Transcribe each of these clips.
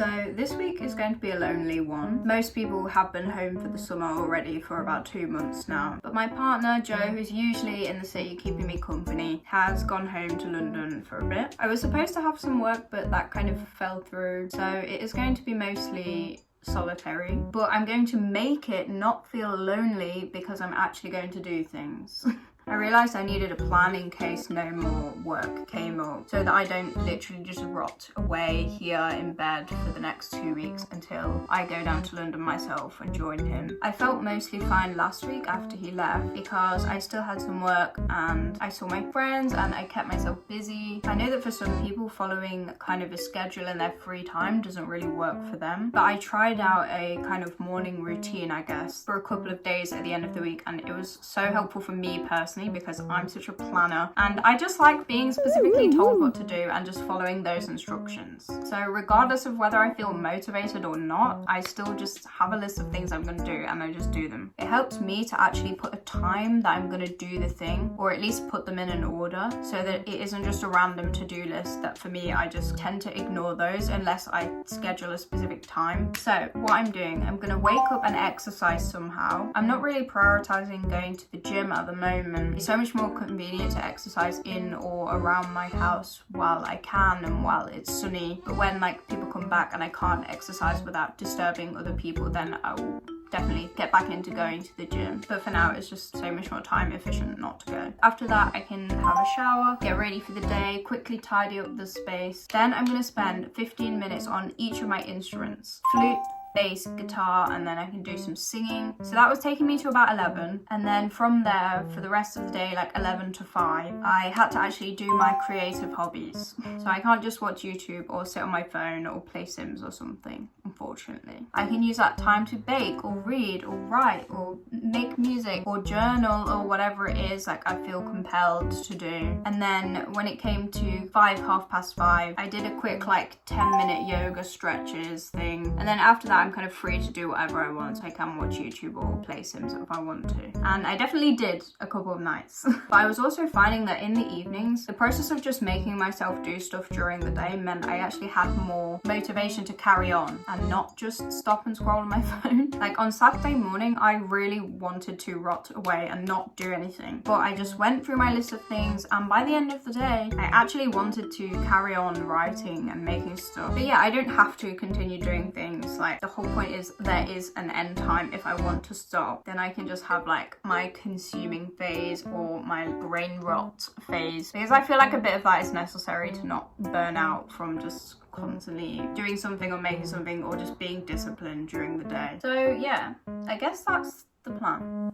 So this week is going to be a lonely one. Most people have been home for the summer already for about 2 months now. But my partner, Joe, who's usually in the city keeping me company, has gone home to London for a bit. I was supposed to have some work, but that kind of fell through. So it is going to be mostly solitary, but I'm going to make it not feel lonely because I'm actually going to do things. I realised I needed a plan in case no more work came up, so that I don't literally just rot away here in bed for the next 2 weeks until I go down to London myself and join him. I felt mostly fine last week after he left because I still had some work and I saw my friends and I kept myself busy. I know that for some people following kind of a schedule in their free time doesn't really work for them, but I tried out a kind of morning routine, I guess, for a couple of days at the end of the week, and it was so helpful for me personally because I'm such a planner and I just like being specifically told what to do and just following those instructions. So regardless of whether I feel motivated or not, I still just have a list of things I'm going to do and I just do them. It helps me to actually put a time that I'm going to do the thing, or at least put them in an order, so that it isn't just a random to-do list that for me I just tend to ignore those unless I schedule a specific time. So what I'm doing, I'm going to wake up and exercise somehow. I'm not really prioritizing going to the gym at the moment. It's so much more convenient to exercise in or around my house while I can and while it's sunny. But when like people come back and I can't exercise without disturbing other people, then I will definitely get back into going to the gym. But for now, it's just so much more time efficient not to go. After that, I can have a shower, get ready for the day, quickly tidy up the space. Then I'm going to spend 15 minutes on each of my instruments: flute, bass, guitar, and then I can do some singing. So that was taking me to about 11, and then from there for the rest of the day, like 11 to 5, I had to actually do my creative hobbies. So I can't just watch YouTube or sit on my phone or play Sims or something, unfortunately. I can use that time to bake or read or write or make music or journal or whatever it is like I feel compelled to do. And then when it came to 5:30, I did a quick like 10-minute yoga stretches thing, and then after that I'm kind of free to do whatever I want. So I can watch YouTube or play Sims if I want to. And I definitely did a couple of nights. But I was also finding that in the evenings, the process of just making myself do stuff during the day meant I actually had more motivation to carry on and not just stop and scroll on my phone. Like on Saturday morning, I really wanted to rot away and not do anything. But I just went through my list of things, and by the end of the day, I actually wanted to carry on writing and making stuff. But yeah, I don't have to continue doing things. Like the whole point is there is an end time. If I want to stop, then I can just have like my consuming phase or my brain rot phase, because I feel like a bit of that is necessary to not burn out from just constantly doing something or making something or just being disciplined during the day. So yeah, I guess that's the plan.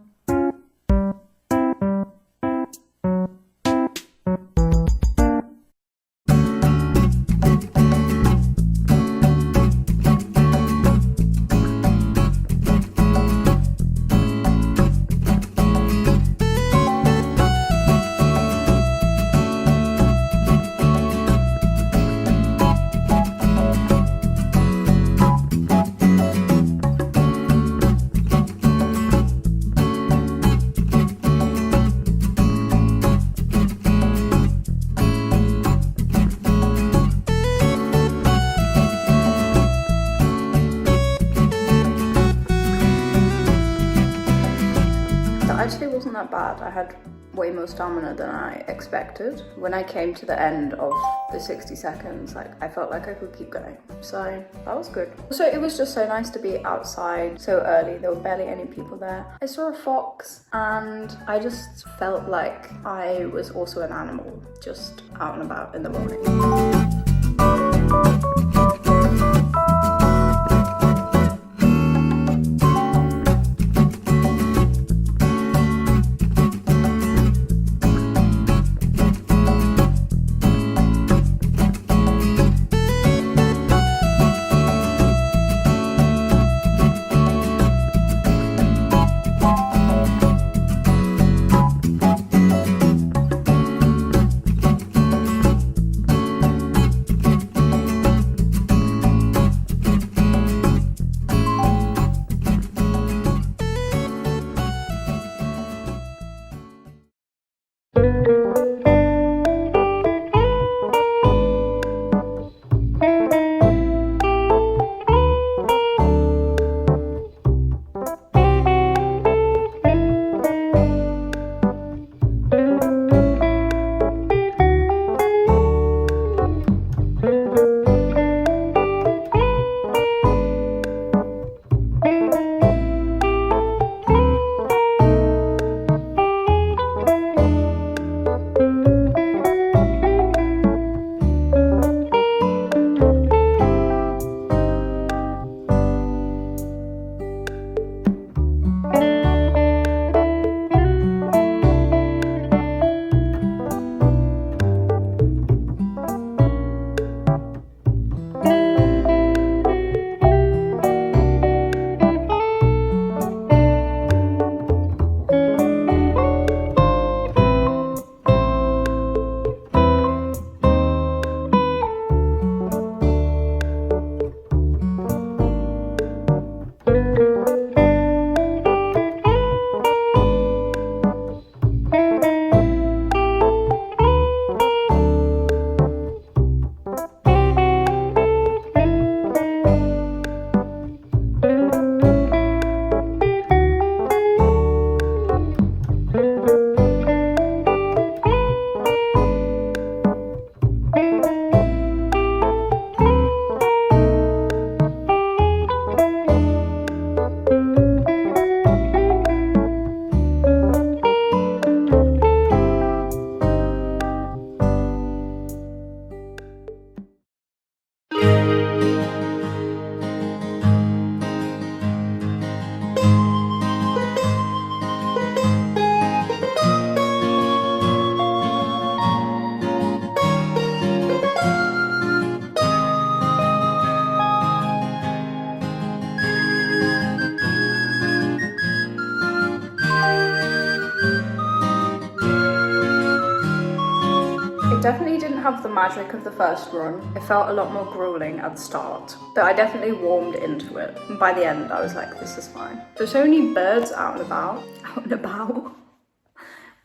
Actually wasn't that bad. I had way more stamina than I expected. When I came to the end of the 60 seconds, like I felt like I could keep going. So that was good. So it was just so nice to be outside so early. There were barely any people there. I saw a fox and I just felt like I was also an animal, just out and about in the morning. have the magic of the first run. It felt a lot more grueling at the start, but I definitely warmed into it. And by the end, I was like, this is fine. There's so many birds out and about. Out and about?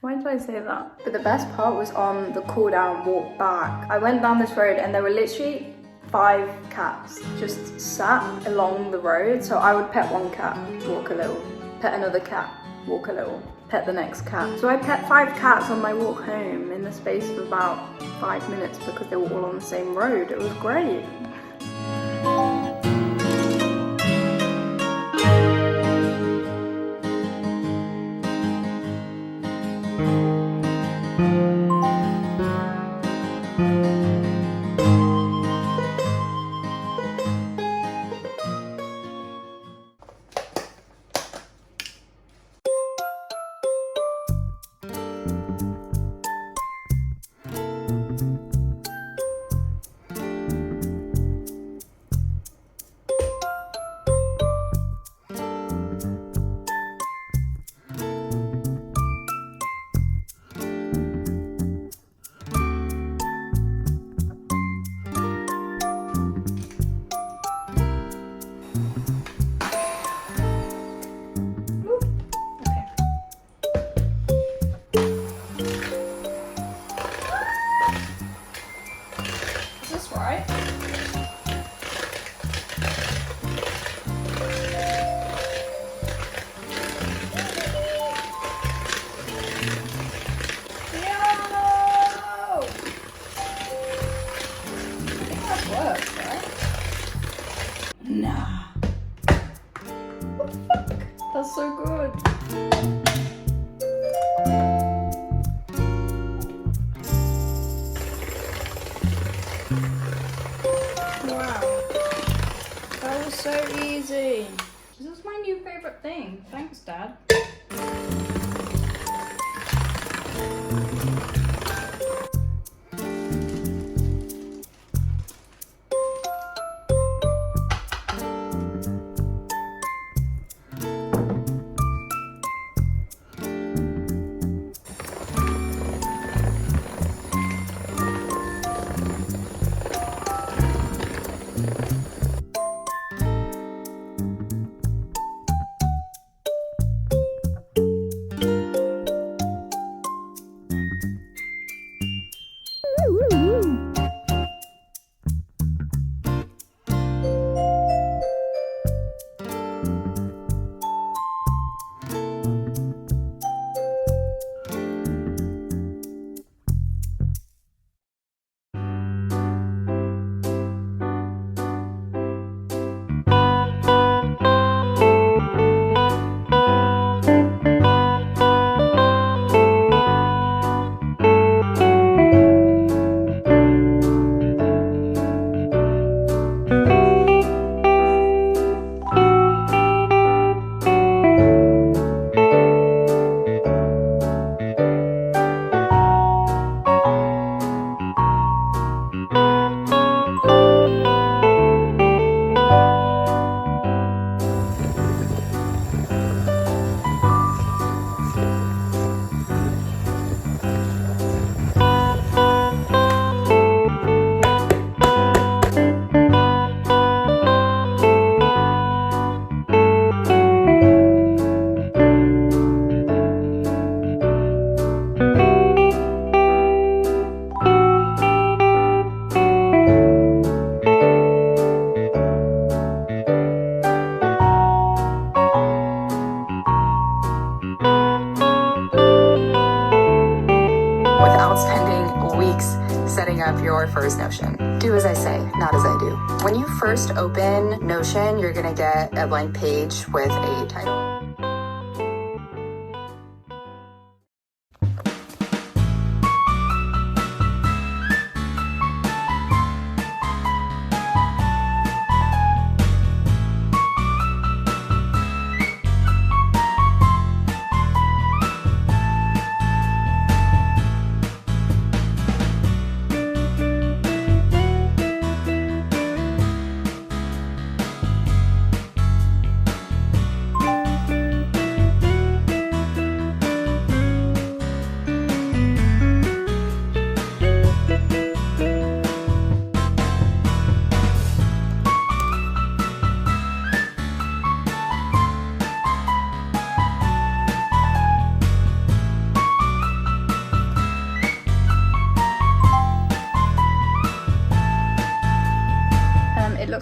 Why did I say that? But the best part was on the cool down walk back. I went down this road and there were literally 5 cats just sat along the road. So I would pet one cat, walk a little, pet another cat, walk a little, pet the next cat. So I pet 5 cats on my walk home in the space of about 5 minutes because they were all on the same road. It was great. Nah. What the fuck? That's so good. Wow. That was so easy. This is my new favourite thing. Thanks, Dad. Up your first Notion. Do as I say, not as I do. When you first open Notion, you're gonna get a blank page with a title.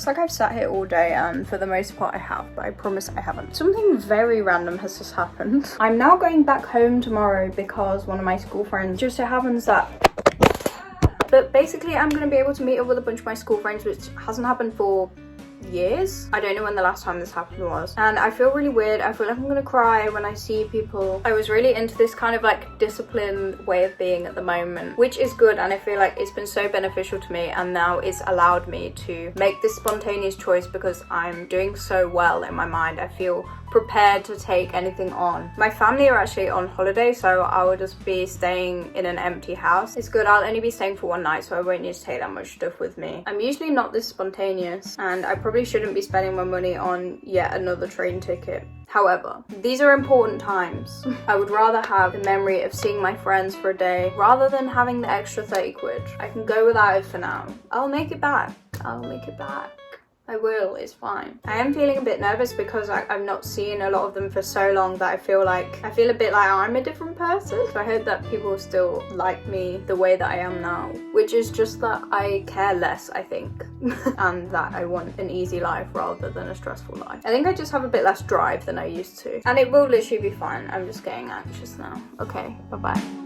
looks like I've sat here all day, and for the most part I have, but I promise I haven't. Something very random has just happened. I'm now going back home tomorrow because one of my school friends, just so happens that... But basically I'm going to be able to meet up with a bunch of my school friends, which hasn't happened for years. I don't know when the last time this happened was, and I feel really weird. I feel like I'm gonna cry when I see people. I was really into this kind of like disciplined way of being at the moment, which is good, and I feel like it's been so beneficial to me, and now it's allowed me to make this spontaneous choice because I'm doing so well in my mind. I feel prepared to take anything on. My family are actually on holiday, so I will just be staying in an empty house. It's good, I'll only be staying for one night, so I won't need to take that much stuff with me. I'm usually not this spontaneous, and I probably shouldn't be spending my money on yet another train ticket. However, these are important times. I would rather have the memory of seeing my friends for a day rather than having the extra 30 quid. I can go without it for now. I'll make it back. I'll make it back. I will, it's fine. I am feeling a bit nervous because I've not seen a lot of them for so long that I feel a bit like I'm a different person. So I hope that people still like me the way that I am now, which is just that I care less, I think, and that I want an easy life rather than a stressful life. I think I just have a bit less drive than I used to, and it will literally be fine. I'm just getting anxious now. Okay, bye-bye.